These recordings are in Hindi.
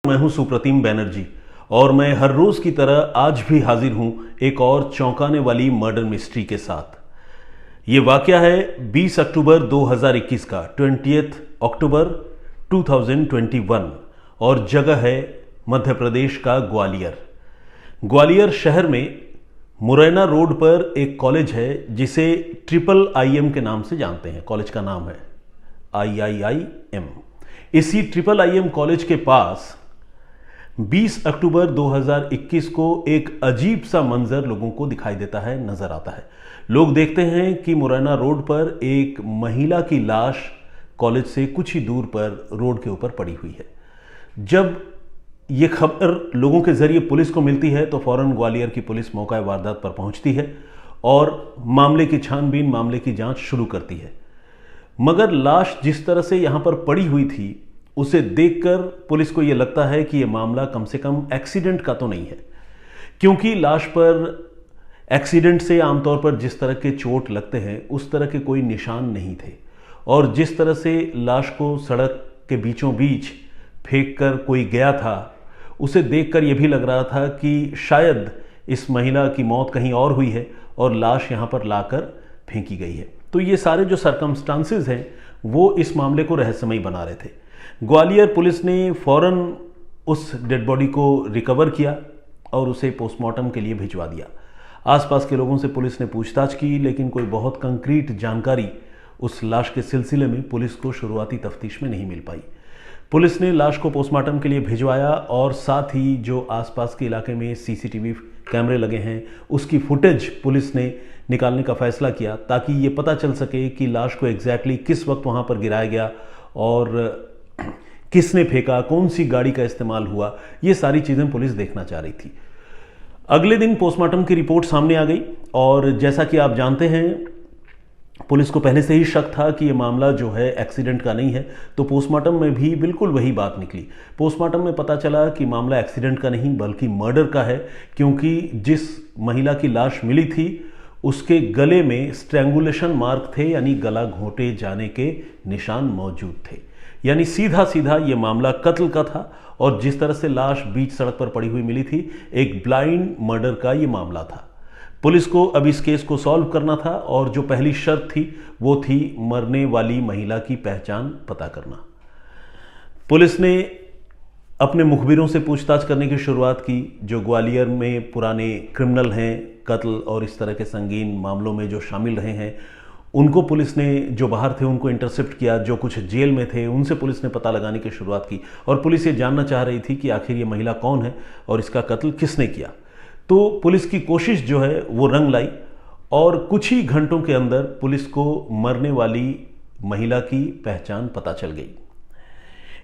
मैं हूं सुप्रतिम बैनर्जी और मैं हर रोज की तरह आज भी हाजिर हूं एक और चौंकाने वाली मर्डर मिस्ट्री के साथ। ये वाकया है 20 अक्टूबर 2021 का, 20 अक्टूबर 2021 और जगह है मध्य प्रदेश का ग्वालियर। ग्वालियर शहर में मुरैना रोड पर एक कॉलेज है जिसे IIIM के नाम से जानते हैं। कॉलेज का नाम है IIIM। इसी IIIM कॉलेज के पास 20 अक्टूबर 2021 को एक अजीब सा मंजर लोगों को दिखाई देता है, नजर आता है। लोग देखते हैं कि मुरैना रोड पर एक महिला की लाश कॉलेज से कुछ ही दूर पर रोड के ऊपर पड़ी हुई है। जब ये खबर लोगों के जरिए पुलिस को मिलती है तो फौरन ग्वालियर की पुलिस मौका वारदात पर पहुंचती है और मामले की छानबीन, मामले की जांच शुरू करती है। मगर लाश जिस तरह से यहां पर पड़ी हुई थी उसे देखकर पुलिस को यह लगता है कि यह मामला कम से कम एक्सीडेंट का तो नहीं है, क्योंकि लाश पर एक्सीडेंट से आमतौर पर जिस तरह के चोट लगते हैं उस तरह के कोई निशान नहीं थे और जिस तरह से लाश को सड़क के बीचों बीच फेंक कर कोई गया था उसे देखकर यह भी लग रहा था कि शायद इस महिला की मौत कहीं और हुई है और लाश यहां पर लाकर फेंकी गई है। तो ये सारे जो सर्कमस्टांसेस हैं वो इस मामले को रहस्यमयी बना रहे थे। ग्वालियर पुलिस ने फौरन उस डेड बॉडी को रिकवर किया और उसे पोस्टमार्टम के लिए भिजवा दिया। आसपास के लोगों से पुलिस ने पूछताछ की, लेकिन कोई बहुत कंक्रीट जानकारी उस लाश के सिलसिले में पुलिस को शुरुआती तफ्तीश में नहीं मिल पाई। पुलिस ने लाश को पोस्टमार्टम के लिए भिजवाया और साथ ही जो आसपास के इलाके में CCTV कैमरे लगे हैं उसकी फुटेज पुलिस ने निकालने का फैसला किया, ताकि ये पता चल सके कि लाश को एग्जैक्टली किस वक्त वहाँ पर गिराया गया और किसने फेंका, कौन सी गाड़ी का इस्तेमाल हुआ। ये सारी चीज़ें पुलिस देखना चाह रही थी। अगले दिन पोस्टमार्टम की रिपोर्ट सामने आ गई और जैसा कि आप जानते हैं पुलिस को पहले से ही शक था कि ये मामला जो है एक्सीडेंट का नहीं है, तो पोस्टमार्टम में भी बिल्कुल वही बात निकली। पोस्टमार्टम में पता चला कि मामला एक्सीडेंट का नहीं बल्कि मर्डर का है, क्योंकि जिस महिला की लाश मिली थी उसके गले में स्ट्रैंगुलेशन मार्क थे, यानी गला घोंटे जाने के निशान मौजूद थे। यानी सीधा सीधा ये मामला कत्ल का था और जिस तरह से लाश बीच सड़क पर पड़ी हुई मिली थी, एक ब्लाइंड मर्डर का ये मामला था। पुलिस को अब इस केस को सॉल्व करना था और जो पहली शर्त थी वो थी मरने वाली महिला की पहचान पता करना। पुलिस ने अपने मुखबिरों से पूछताछ करने की शुरुआत की, जो ग्वालियर में पुराने क्रिमिनल हैं, कत्ल और इस तरह के संगीन मामलों में जो शामिल रहे हैं उनको पुलिस ने, जो बाहर थे उनको इंटरसेप्ट किया, जो कुछ जेल में थे उनसे पुलिस ने पता लगाने की शुरुआत की और पुलिस ये जानना चाह रही थी कि आखिर ये महिला कौन है और इसका कत्ल किसने किया। तो पुलिस की कोशिश जो है वो रंग लाई और कुछ ही घंटों के अंदर पुलिस को मरने वाली महिला की पहचान पता चल गई।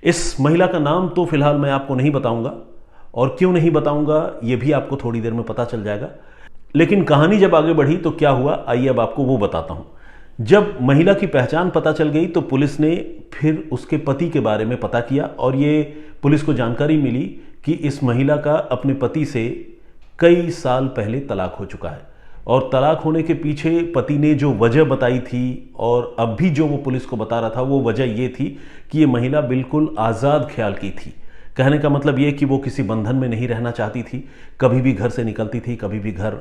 इस महिला का नाम तो फिलहाल मैं आपको नहीं बताऊंगा और क्यों नहीं बताऊंगा ये भी आपको थोड़ी देर में पता चल जाएगा, लेकिन कहानी जब आगे बढ़ी तो क्या हुआ आइए अब आपको वो बताता हूं। जब महिला की पहचान पता चल गई तो पुलिस ने फिर उसके पति के बारे में पता किया और ये पुलिस को जानकारी मिली कि इस महिला का अपने पति से कई साल पहले तलाक हो चुका है और तलाक होने के पीछे पति ने जो वजह बताई थी और अब भी जो वो पुलिस को बता रहा था वो वजह ये थी कि ये महिला बिल्कुल आज़ाद ख्याल की थी। कहने का मतलब ये कि वो किसी बंधन में नहीं रहना चाहती थी, कभी भी घर से निकलती थी, कभी भी घर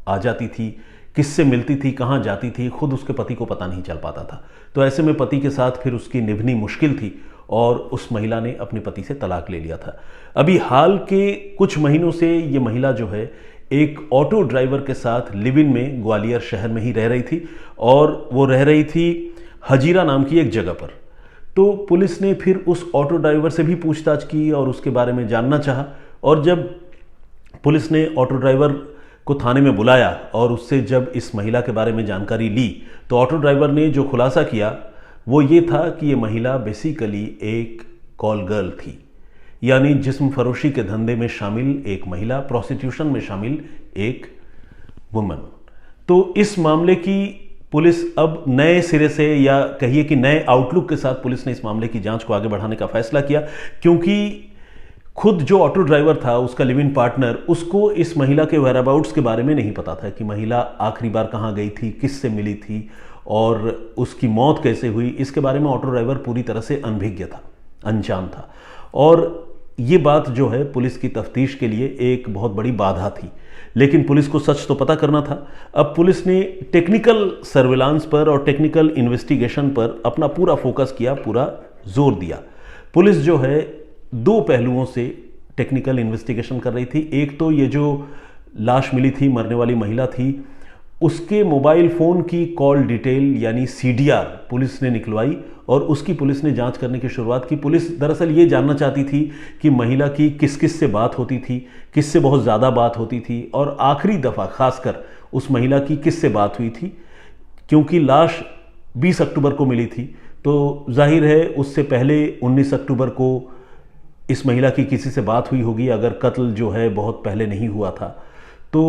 आ जाती थी, किससे मिलती थी, कहाँ जाती थी, खुद उसके पति को पता नहीं चल पाता था। तो ऐसे में पति के साथ फिर उसकी निभनी मुश्किल थी और उस महिला ने अपने पति से तलाक ले लिया था। अभी हाल के कुछ महीनों से ये महिला जो है एक ऑटो ड्राइवर के साथ लिव इन में ग्वालियर शहर में ही रह रही थी और वो रह रही थी हजीरा नाम की एक जगह पर। तो पुलिस ने फिर उस ऑटो ड्राइवर से भी पूछताछ की और उसके बारे में जानना चाहा और जब पुलिस ने ऑटो ड्राइवर को थाने में बुलाया और उससे जब इस महिला के बारे में जानकारी ली तो ऑटो ड्राइवर ने जो खुलासा किया वो ये था कि ये महिला बेसिकली एक कॉल गर्ल थी, यानी जिस्म फरोशी के धंधे में शामिल एक महिला, प्रोस्टिट्यूशन में शामिल एक वुमन। तो इस मामले की पुलिस अब नए सिरे से या कहिए कि नए आउटलुक के साथ पुलिस ने इस मामले की जांच को आगे बढ़ाने का फैसला किया, क्योंकि खुद जो ऑटो ड्राइवर था उसका लिव इन पार्टनर, उसको इस महिला के वेयरअबाउट्स के बारे में नहीं पता था कि महिला आखिरी बार कहाँ गई थी, किससे मिली थी और उसकी मौत कैसे हुई। इसके बारे में ऑटो ड्राइवर पूरी तरह से अनभिज्ञ था, अनजान था। और ये बात जो है पुलिस की तफ्तीश के लिए एक बहुत बड़ी बाधा थी, लेकिन पुलिस को सच तो पता करना था। अब पुलिस ने टेक्निकल सर्विलांस पर और टेक्निकल इन्वेस्टिगेशन पर अपना पूरा फोकस किया, पूरा जोर दिया। पुलिस जो है दो पहलुओं से टेक्निकल इन्वेस्टिगेशन कर रही थी। एक तो ये जो लाश मिली थी, मरने वाली महिला थी, उसके मोबाइल फ़ोन की कॉल डिटेल यानी सीडीआर पुलिस ने निकलवाई और उसकी पुलिस ने जांच करने की शुरुआत की। पुलिस दरअसल ये जानना चाहती थी कि महिला की किस किस से बात होती थी, किससे बहुत ज़्यादा बात होती थी और आखिरी दफ़ा खासकर उस महिला की किससे बात हुई थी, क्योंकि लाश 20 अक्टूबर को मिली थी, तो जाहिर है उससे पहले 19 अक्टूबर को इस महिला की किसी से बात हुई होगी, अगर कत्ल जो है बहुत पहले नहीं हुआ था। तो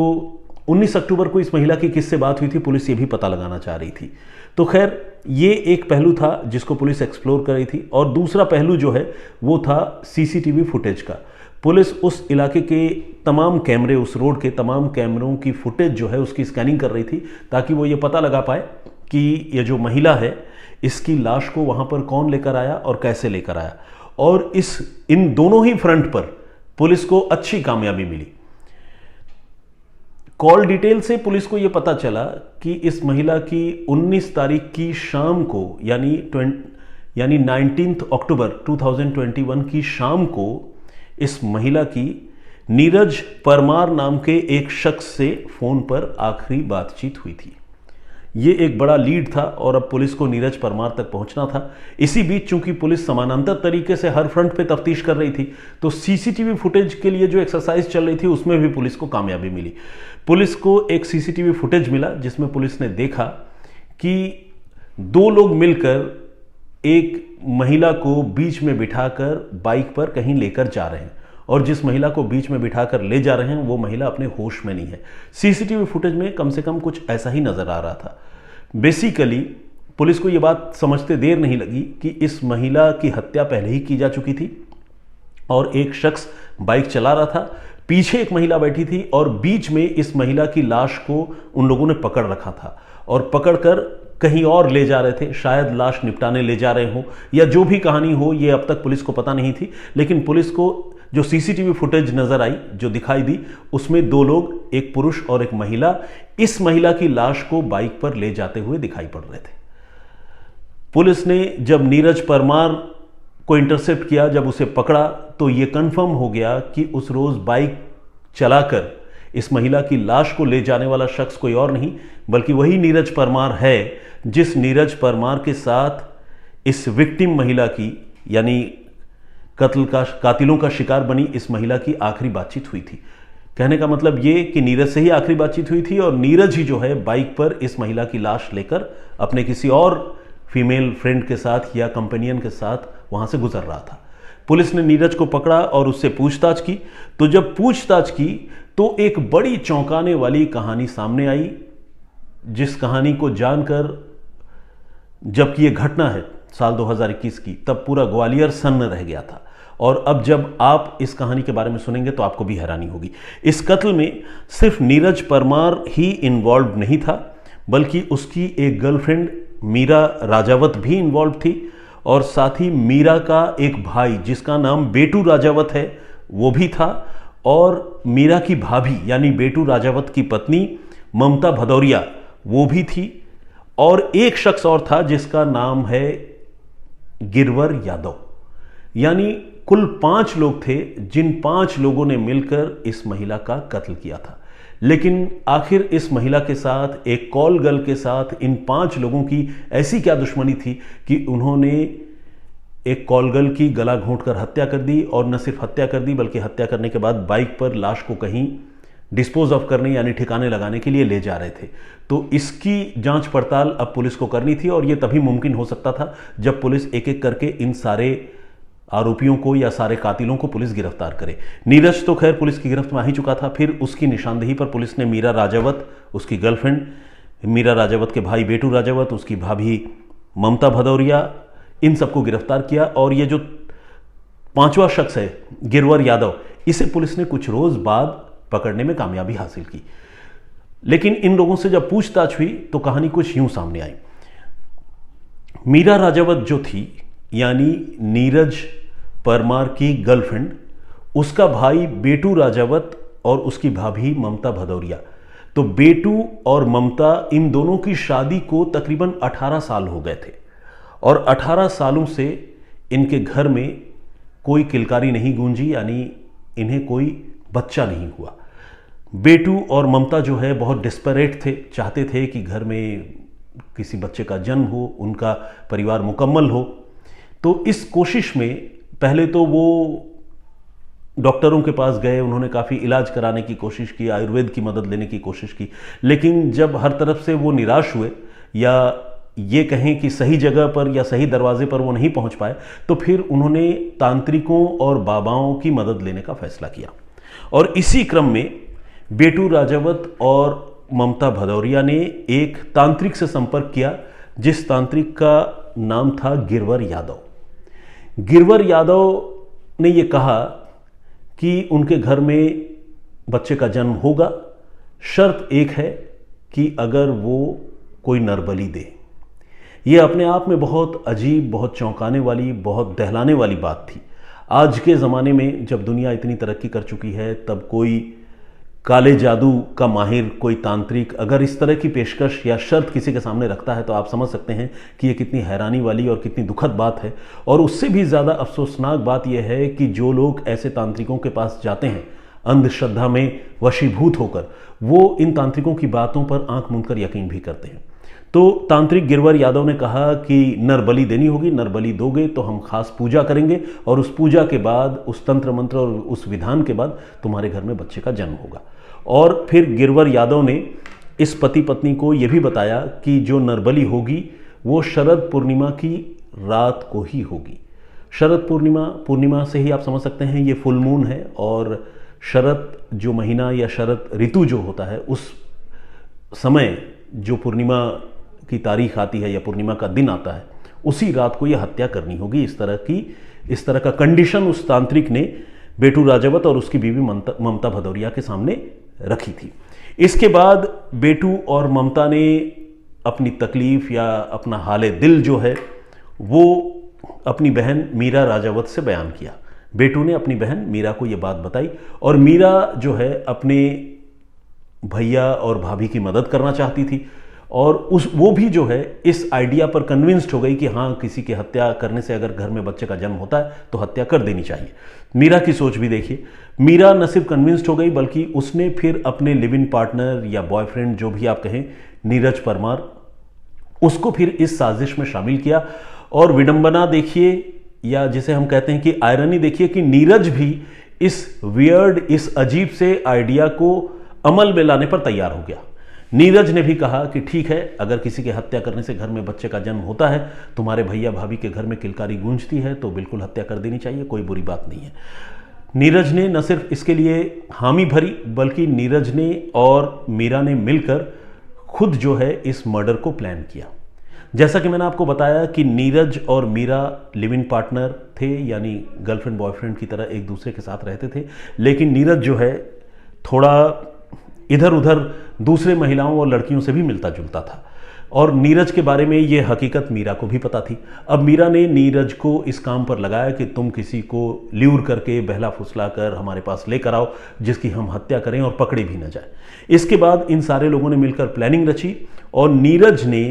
19 अक्टूबर को इस महिला की किससे बात हुई थी, पुलिस ये भी पता लगाना चाह रही थी। तो खैर ये एक पहलू था जिसको पुलिस एक्सप्लोर कर रही थी, और दूसरा पहलू जो है वो था सीसीटीवी फुटेज का। पुलिस उस इलाके के तमाम कैमरे, उस रोड के तमाम कैमरों की फुटेज जो है उसकी स्कैनिंग कर रही थी, ताकि वो ये पता लगा पाए कि ये जो महिला है इसकी लाश को वहाँ पर कौन लेकर आया और कैसे लेकर आया। और इन दोनों ही फ्रंट पर पुलिस को अच्छी कामयाबी मिली। कॉल डिटेल से पुलिस को यह पता चला कि इस महिला की 19 तारीख की शाम को यानी 19 अक्टूबर 2021 की शाम को इस महिला की नीरज परमार नाम के एक शख्स से फोन पर आखिरी बातचीत हुई थी। ये एक बड़ा लीड था और अब पुलिस को नीरज परमार तक पहुंचना था। इसी बीच चूंकि पुलिस समानांतर तरीके से हर फ्रंट पे तफ्तीश कर रही थी, तो सीसीटीवी फुटेज के लिए जो एक्सरसाइज चल रही थी उसमें भी पुलिस को कामयाबी मिली। पुलिस को एक सीसीटीवी फुटेज मिला जिसमें पुलिस ने देखा कि दो लोग मिलकर एक महिला को बीच में बिठाकर बाइक पर कहीं लेकर जा रहे हैं, और जिस महिला को बीच में बिठाकर ले जा रहे हैं वो महिला अपने होश में नहीं है। सीसीटीवी फुटेज में कम से कम कुछ ऐसा ही नजर आ रहा था। बेसिकली पुलिस को यह बात समझते देर नहीं लगी कि इस महिला की हत्या पहले ही की जा चुकी थी और एक शख्स बाइक चला रहा था, पीछे एक महिला बैठी थी और बीच में इस महिला की लाश को उन लोगों ने पकड़ रखा था और पकड़कर कहीं और ले जा रहे थे। शायद लाश निपटाने ले जा रहे हो या जो भी कहानी हो, ये अब तक पुलिस को पता नहीं थी। लेकिन पुलिस को जो सीसीटीवी फुटेज नजर आई, जो दिखाई दी, उसमें दो लोग, एक पुरुष और एक महिला, इस महिला की लाश को बाइक पर ले जाते हुए दिखाई पड़ रहे थे। पुलिस ने जब नीरज परमार को इंटरसेप्ट किया, जब उसे पकड़ा, तो यह कंफर्म हो गया कि उस रोज बाइक चलाकर इस महिला की लाश को ले जाने वाला शख्स कोई और नहीं बल्कि वही नीरज परमार है जिस नीरज परमार के साथ इस विक्टिम महिला की यानी कातिलों का शिकार बनी इस महिला की आखिरी बातचीत हुई थी। कहने का मतलब ये कि नीरज से ही आखिरी बातचीत हुई थी और नीरज ही जो है बाइक पर इस महिला की लाश लेकर अपने किसी और फीमेल फ्रेंड के साथ या कंपेनियन के साथ वहां से गुजर रहा था। पुलिस ने नीरज को पकड़ा और उससे पूछताछ की। तो जब पूछताछ की तो एक बड़ी चौंकाने वाली कहानी सामने आई, जिस कहानी को जानकर, जबकि यह घटना है साल 2021 की, तब पूरा ग्वालियर सन्न रह गया था। और अब जब आप इस कहानी के बारे में सुनेंगे तो आपको भी हैरानी होगी। इस कत्ल में सिर्फ नीरज परमार ही इन्वॉल्व नहीं था, बल्कि उसकी एक गर्लफ्रेंड मीरा राजावत भी इन्वॉल्व थी और साथ ही मीरा का एक भाई जिसका नाम बेटू राजावत है वो भी था, और मीरा की भाभी यानी बेटू राजावत की पत्नी ममता भदौरिया वो भी थी, और एक शख्स और था जिसका नाम है गिरवर यादव। यानी कुल 5 लोग थे जिन 5 लोगों ने मिलकर इस महिला का कत्ल किया था। लेकिन आखिर इस महिला के साथ, एक कॉल गर्ल के साथ, इन 5 लोगों की ऐसी क्या दुश्मनी थी कि उन्होंने एक कॉल गर्ल की गला घोंटकर हत्या कर दी, और न सिर्फ हत्या कर दी बल्कि हत्या करने के बाद बाइक पर लाश को कहीं डिस्पोज ऑफ करने यानी ठिकाने लगाने के लिए ले जा रहे थे। तो इसकी जांच पड़ताल अब पुलिस को करनी थी, और यह तभी मुमकिन हो सकता था जब पुलिस एक एक करके इन सारे आरोपियों को या सारे कातिलों को पुलिस गिरफ्तार करे। नीरज तो खैर पुलिस की गिरफ्त में आ ही चुका था, फिर उसकी निशानदेही पर पुलिस ने मीरा राजावत, उसकी गर्लफ्रेंड मीरा राजावत के भाई बेटू राजावत, उसकी भाभी ममता भदौरिया, इन सबको गिरफ्तार किया। और ये जो 5वां शख्स है गिरवर यादव, इसे पुलिस ने कुछ रोज बाद पकड़ने में कामयाबी हासिल की। लेकिन इन लोगों से जब पूछताछ हुई तो कहानी कुछ यूं सामने आई। मीरा राजावत जो थी यानी नीरज परमार की गर्लफ्रेंड, उसका भाई बेटू राजावत और उसकी भाभी ममता भदौरिया। तो बेटू और ममता, इन दोनों की शादी को तकरीबन 18 साल हो गए थे और 18 सालों से इनके घर में कोई किलकारी नहीं गूंजी, यानी इन्हें कोई बच्चा नहीं हुआ। बेटू और ममता जो है बहुत डिस्परेट थे, चाहते थे कि घर में किसी बच्चे का जन्म हो, उनका परिवार मुकम्मल हो। तो इस कोशिश में पहले तो वो डॉक्टरों के पास गए, उन्होंने काफ़ी इलाज कराने की कोशिश की, आयुर्वेद की मदद लेने की कोशिश की, लेकिन जब हर तरफ से वो निराश हुए, या ये कहें कि सही जगह पर या सही दरवाजे पर वो नहीं पहुंच पाए, तो फिर उन्होंने तांत्रिकों और बाबाओं की मदद लेने का फैसला किया। और इसी क्रम में बेटू राजावत और ममता भदौरिया ने एक तांत्रिक से संपर्क किया, जिस तांत्रिक का नाम था गिरवर यादव। गिरवर यादव ने ये कहा कि उनके घर में बच्चे का जन्म होगा, शर्त एक है कि अगर वो कोई नरबली दे। ये अपने आप में बहुत अजीब, बहुत चौंकाने वाली, बहुत दहलाने वाली बात थी। आज के ज़माने में जब दुनिया इतनी तरक्की कर चुकी है, तब कोई काले जादू का माहिर, कोई तांत्रिक अगर इस तरह की पेशकश या शर्त किसी के सामने रखता है, तो आप समझ सकते हैं कि ये कितनी हैरानी वाली और कितनी दुखद बात है। और उससे भी ज़्यादा अफसोसनाक बात यह है कि जो लोग ऐसे तांत्रिकों के पास जाते हैं अंधश्रद्धा में वशीभूत होकर, वो इन तांत्रिकों की बातों पर आंख मूंद कर यकीन भी करते हैं। तो तांत्रिक गिरवर यादव ने कहा कि नरबली देनी होगी, नरबली दोगे तो हम खास पूजा करेंगे, और उस पूजा के बाद, उस तंत्र मंत्र और उस विधान के बाद तुम्हारे घर में बच्चे का जन्म होगा। और फिर गिरवर यादव ने इस पति पत्नी को यह भी बताया कि जो नरबली होगी वो शरद पूर्णिमा की रात को ही होगी। शरद पूर्णिमा से ही आप समझ सकते हैं ये फुल मून है, और शरद जो महीना या शरद ऋतु जो होता है, उस समय जो पूर्णिमा की तारीख आती है या पूर्णिमा का दिन आता है, उसी रात को यह हत्या करनी होगी। इस तरह का कंडीशन उस तांत्रिक ने बेटू राजावत और उसकी बीवी ममता भदौरिया के सामने रखी थी। इसके बाद बेटू और ममता ने अपनी तकलीफ या अपना हाले दिल जो है वो अपनी बहन मीरा राजावत से बयान किया। बेटू ने अपनी बहन मीरा को यह बात बताई, और मीरा जो है अपने भैया और भाभी की मदद करना चाहती थी, और वो भी जो है इस आइडिया पर कन्विंस्ड हो गई कि हाँ, किसी की हत्या करने से अगर घर में बच्चे का जन्म होता है तो हत्या कर देनी चाहिए। मीरा की सोच भी देखिए, मीरा न सिर्फ कन्विंस्ड हो गई, बल्कि उसने फिर अपने लिव इन पार्टनर या बॉयफ्रेंड जो भी आप कहें, नीरज परमार, उसको फिर इस साजिश में शामिल किया। और विडंबना देखिए, या जिसे हम कहते हैं कि आयरनी देखिए, कि नीरज भी इस वियर्ड, इस अजीब से आइडिया को अमल में लाने पर तैयार हो गया। नीरज ने भी कहा कि ठीक है, अगर किसी की हत्या करने से घर में बच्चे का जन्म होता है, तुम्हारे भैया भाभी के घर में किलकारी गूंजती है, तो बिल्कुल हत्या कर देनी चाहिए, कोई बुरी बात नहीं है। नीरज ने न सिर्फ इसके लिए हामी भरी, बल्कि नीरज ने और मीरा ने मिलकर खुद जो है इस मर्डर को प्लान किया। जैसा कि मैंने आपको बताया कि नीरज और मीरा लिव इन पार्टनर थे, यानी गर्लफ्रेंड बॉयफ्रेंड की तरह एक दूसरे के साथ रहते थे, लेकिन नीरज जो है थोड़ा इधर उधर दूसरे महिलाओं और लड़कियों से भी मिलता जुलता था, और नीरज के बारे में ये हकीकत मीरा को भी पता थी। अब मीरा ने नीरज को इस काम पर लगाया कि तुम किसी को ल्यूर करके, बहला फुसला कर हमारे पास लेकर आओ, जिसकी हम हत्या करें और पकड़े भी न जाए। इसके बाद इन सारे लोगों ने मिलकर प्लानिंग रची, और नीरज ने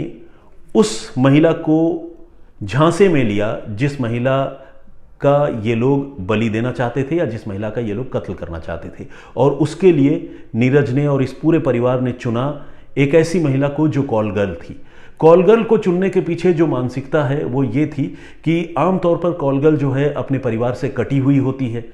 उस महिला को झांसे में लिया जिस महिला का ये लोग बलि देना चाहते थे, या जिस महिला का ये लोग कत्ल करना चाहते थे। और उसके लिए नीरज ने और इस पूरे परिवार ने चुना एक ऐसी महिला को जो कॉल गर्ल थी। कॉल गर्ल को चुनने के पीछे जो मानसिकता है वो ये थी कि आमतौर पर कॉल गर्ल जो है अपने परिवार से कटी हुई होती है,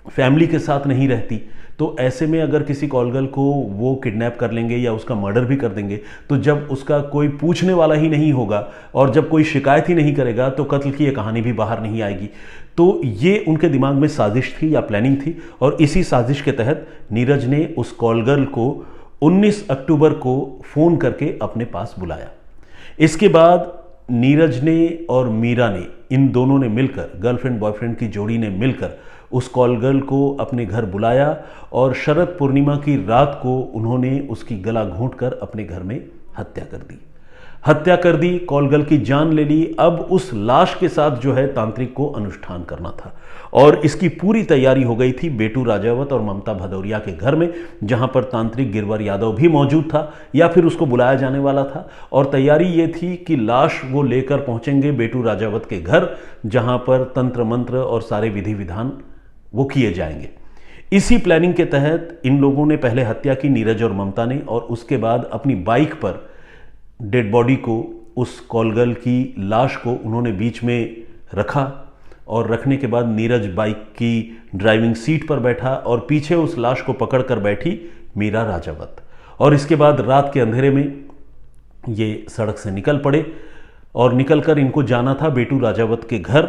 फैमिली के साथ नहीं रहती। तो ऐसे में अगर किसी कॉल गर्ल को वो किडनैप कर लेंगे या उसका मर्डर भी कर देंगे, तो जब उसका कोई पूछने वाला ही नहीं होगा और जब कोई शिकायत ही नहीं करेगा, तो कत्ल की ये कहानी भी बाहर नहीं आएगी। तो ये उनके दिमाग में साजिश थी या प्लानिंग थी, और इसी साजिश के तहत नीरज ने उस कॉल गर्ल को 19 अक्टूबर को फ़ोन करके अपने पास बुलाया। इसके बाद नीरज ने और मीरा ने, इन दोनों ने मिलकर, गर्लफ्रेंड बॉयफ्रेंड की जोड़ी ने मिलकर उस कॉल गर्ल को अपने घर बुलाया, और शरद पूर्णिमा की रात को उन्होंने उसकी गला घोंटकर अपने घर में हत्या कर दी। हत्या कर दी, कॉलगल की जान ले ली। अब उस लाश के साथ जो है तांत्रिक को अनुष्ठान करना था और इसकी पूरी तैयारी हो गई थी बेटू राजावत और ममता भदौरिया के घर में, जहां पर तांत्रिक गिरवर यादव भी मौजूद था या फिर उसको बुलाया जाने वाला था। और तैयारी ये थी कि लाश वो लेकर पहुंचेंगे बेटू राजावत के घर, जहां पर तंत्र मंत्र और सारे विधि विधान वो किए जाएंगे। इसी प्लानिंग के तहत इन लोगों ने पहले हत्या की, नीरज और ममता ने, और उसके बाद अपनी बाइक पर डेड बॉडी को, उस कॉलगल की लाश को उन्होंने बीच में रखा और रखने के बाद नीरज बाइक की ड्राइविंग सीट पर बैठा और पीछे उस लाश को पकड़कर बैठी मीरा राजावत। और इसके बाद रात के अंधेरे में ये सड़क से निकल पड़े और निकलकर इनको जाना था बेटू राजावत के घर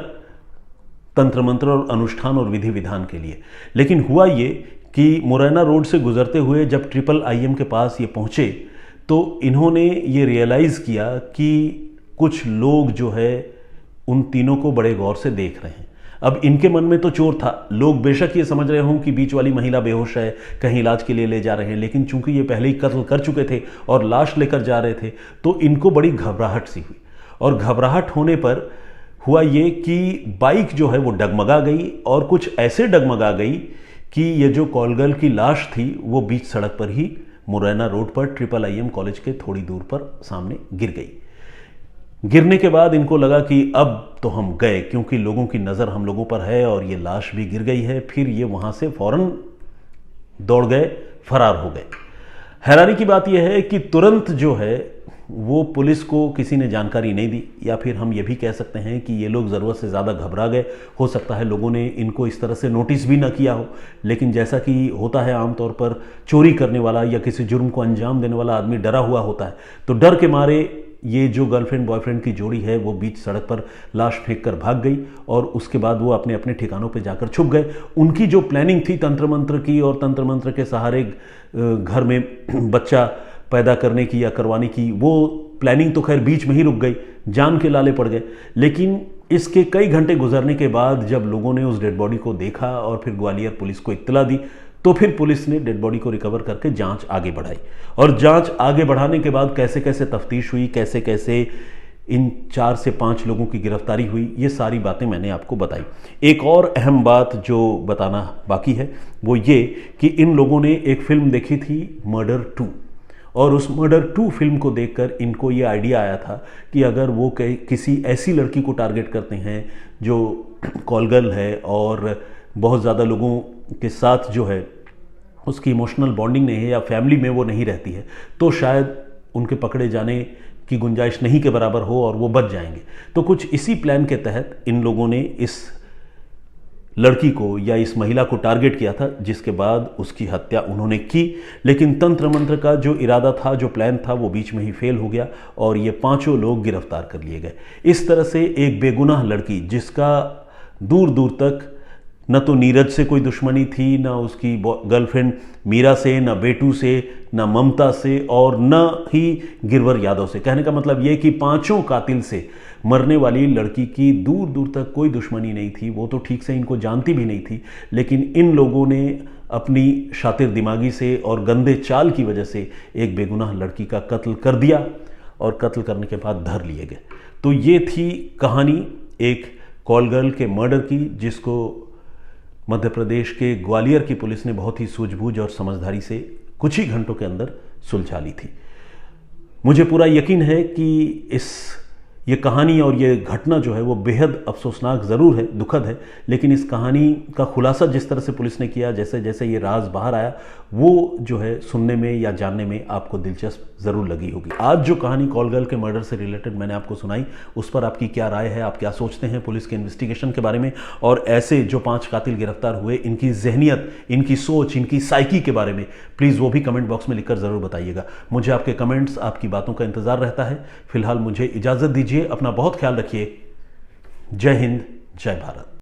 तंत्र मंत्र और अनुष्ठान और विधि विधान के लिए। लेकिन हुआ ये कि मुरैना रोड से गुजरते हुए जब IIIM के पास ये पहुंचे तो इन्होंने ये रियलाइज़ किया कि कुछ लोग जो है उन तीनों को बड़े गौर से देख रहे हैं। अब इनके मन में तो चोर था, लोग बेशक ये समझ रहे हों कि बीच वाली महिला बेहोश है, कहीं इलाज के लिए ले जा रहे हैं, लेकिन चूंकि ये पहले ही कत्ल कर चुके थे और लाश लेकर जा रहे थे तो इनको बड़ी घबराहट सी हुई। और घबराहट होने पर हुआ ये कि बाइक जो है वो डगमगा गई और कुछ ऐसे डगमगा गई कि ये जो कॉलगल की लाश थी वो बीच सड़क पर ही मुरैना रोड पर IIIM कॉलेज के थोड़ी दूर पर सामने गिर गई। गिरने के बाद इनको लगा कि अब तो हम गए, क्योंकि लोगों की नज़र हम लोगों पर है और ये लाश भी गिर गई है। फिर ये वहाँ से फौरन दौड़ गए, फरार हो गए। हैरानी की बात यह है कि तुरंत जो है वो पुलिस को किसी ने जानकारी नहीं दी, या फिर हम ये भी कह सकते हैं कि ये लोग ज़रूरत से ज़्यादा घबरा गए। हो सकता है लोगों ने इनको इस तरह से नोटिस भी ना किया हो, लेकिन जैसा कि होता है आमतौर पर चोरी करने वाला या किसी जुर्म को अंजाम देने वाला आदमी डरा हुआ होता है, तो डर के मारे ये जो गर्लफ्रेंड बॉयफ्रेंड की जोड़ी है वो बीच सड़क पर लाश फेंक कर भाग गई और उसके बाद वो अपने अपने ठिकानों पे जाकर छुप गए। उनकी जो प्लानिंग थी तंत्र मंत्र की और तंत्र मंत्र के सहारे घर में बच्चा पैदा करने की या करवाने की, वो प्लानिंग तो खैर बीच में ही रुक गई, जान के लाले पड़ गए। लेकिन इसके कई घंटे गुजरने के बाद जब लोगों ने उस डेड बॉडी को देखा और फिर ग्वालियर पुलिस को इत्तला दी, तो फिर पुलिस ने डेड बॉडी को रिकवर करके जांच आगे बढ़ाई। और जांच आगे बढ़ाने के बाद कैसे कैसे तफ्तीश हुई, कैसे कैसे इन 4 से 5 लोगों की गिरफ्तारी हुई, ये सारी बातें मैंने आपको बताई। एक और अहम बात जो बताना बाकी है वो ये कि इन लोगों ने एक फिल्म देखी थी मर्डर 2, और उस मर्डर 2 फिल्म को देखकर इनको ये आइडिया आया था कि अगर वो किसी ऐसी लड़की को टारगेट करते हैं जो कॉलगल है और बहुत ज़्यादा लोगों के साथ जो है उसकी इमोशनल बॉन्डिंग नहीं है या फैमिली में वो नहीं रहती है, तो शायद उनके पकड़े जाने की गुंजाइश नहीं के बराबर हो और वो बच जाएंगे। तो कुछ इसी प्लान के तहत इन लोगों ने इस लड़की को या इस महिला को टारगेट किया था, जिसके बाद उसकी हत्या उन्होंने की। लेकिन तंत्र मंत्र का जो इरादा था, जो प्लान था, वो बीच में ही फेल हो गया और ये 5 लोग गिरफ्तार कर लिए गए। इस तरह से एक बेगुनाह लड़की, जिसका दूर दूर तक न तो नीरज से कोई दुश्मनी थी, न उसकी गर्लफ्रेंड मीरा से, न बेटू से, न ममता से और न ही गिरवर यादव से। कहने का मतलब ये कि 5 कातिल से मरने वाली लड़की की दूर दूर तक कोई दुश्मनी नहीं थी। वो तो ठीक से इनको जानती भी नहीं थी, लेकिन इन लोगों ने अपनी शातिर दिमागी से और गंदे चाल की वजह से एक बेगुनाह लड़की का कत्ल कर दिया और कत्ल करने के बाद धर लिए गए। तो ये थी कहानी एक कॉलगर्ल के मर्डर की, जिसको मध्य प्रदेश के ग्वालियर की पुलिस ने बहुत ही सूझबूझ और समझदारी से कुछ ही घंटों के अंदर सुलझा ली थी। मुझे पूरा यकीन है कि ये कहानी और ये घटना जो है वो बेहद अफसोसनाक ज़रूर है, दुखद है, लेकिन इस कहानी का खुलासा जिस तरह से पुलिस ने किया, जैसे जैसे ये राज बाहर आया, वो जो है सुनने में या जानने में आपको दिलचस्प ज़रूर लगी होगी। आज जो कहानी कॉलगर्ल के मर्डर से रिलेटेड मैंने आपको सुनाई, उस पर आपकी क्या राय है, आप क्या सोचते हैं पुलिस के इन्वेस्टिगेशन के बारे में, और ऐसे जो 5 कातिल गिरफ्तार हुए, इनकी जहनियत, इनकी सोच, इनकी साइकी के बारे में प्लीज़ वो भी कमेंट बॉक्स में लिखकर ज़रूर बताइएगा। मुझे आपके कमेंट्स, आपकी बातों का इंतज़ार रहता है। फिलहाल मुझे इजाज़त दीजिए, अपना बहुत ख्याल रखिए। जय हिंद, जय भारत।